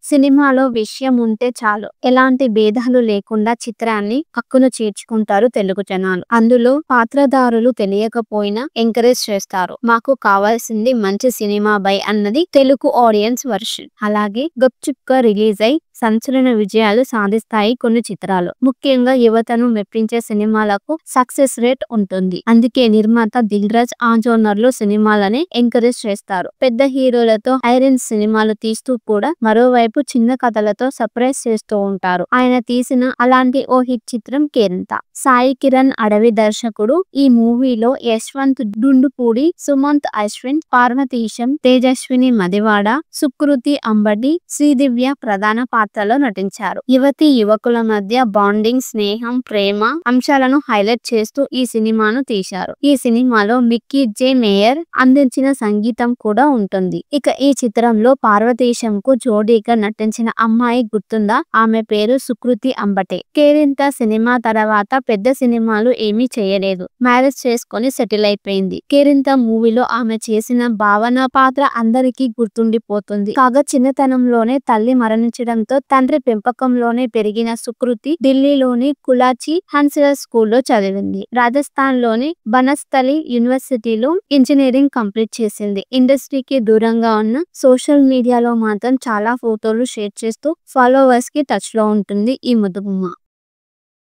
సినిమాలో విషయం ఉంటే చాలు ఎలాంటి భేదాలు లేకుండా చిత్రాన్ని హక్కును చేర్చుకుంటారు తెలుగు జనాలు. అందులో పాత్రధారులు తెలియకపోయినా ఎంకరేజ్ చేస్తారు. మాకు కావాల్సింది మంచి సినిమా బై అన్నది తెలుగు ఆడియన్స్ వర్షన్. అలాగే గప్చుప్గా రిలీజ్ అయి సంచలన విజయాలు సాధిస్తాయి కొన్ని చిత్రాలు. ముఖ్యంగా యువతను మెప్పించే సినిమాలకు సక్సెస్ రేట్ ఉంటుంది. అందుకే నిర్మాత దిల్ రాజు ఆ జోనర్ లో సినిమాలని ఎంకరేజ్ చేస్తారు. పెద్ద హీరోలతో ఐరన్ సినిమాలు తీస్తూ కూడా మరోవైపు చిన్న కథలతో సర్ప్రైజ్ చేస్తూ ఉంటారు. ఆయన తీసిన అలాంటి ఓ హిట్ చిత్రం కేరింత. సాయి కిరణ్ అడవి దర్శకుడు. ఈ మూవీలో యశ్వంత్ డుండుపూడి, సుమంత్ అశ్విన్, పార్వతీశం, తేజస్విని మదివాడ, సుకృతి అంబటి, శ్రీదివ్య ప్రధాన పాత్రలో నటించారు. యువతి యువకుల మధ్య బాండింగ్, స్నేహం, ప్రేమ అంశాలను హైలైట్ చేస్తూ ఈ సినిమాను తీశారు. ఈ సినిమాలో మిక్కీ జే మేయర్ అందించిన సంగీతం కూడా ఉంటుంది. ఇక ఈ చిత్రంలో పార్వతీశం కు జోడీగా నటించిన అమ్మాయి గుర్తుందా? ఆమె పేరు సుకృతి అంబటే. కేరింత సినిమా తర్వాత పెద్ద సినిమాలు ఏమీ చేయలేదు. మ్యారేజ్ చేసుకొని సెటిల్ అయిపోయింది. కేరింత మూవీలో ఆమె చేసిన భావన పాత్ర అందరికీ గుర్తుండిపోతుంది. కాగా చిన్నతనంలోనే తల్లి మరణించడంతో తండ్రి పెంపకంలోనే పెరిగిన సుకృతి ఢిల్లీలోని కులాచి హన్సిలా స్కూల్లో చదివింది. రాజస్థాన్ లోని బనస్థలి యూనివర్సిటీలో ఇంజనీరింగ్ కంప్లీట్ చేసింది. ఇండస్ట్రీకి దూరంగా ఉన్న సోషల్ మీడియాలో మాత్రం చాలా ఫోటోలు షేర్ చేస్తూ ఫాలోవర్స్ కి టచ్ లో ఉంటుంది ఈ ముదుగుమ్మ.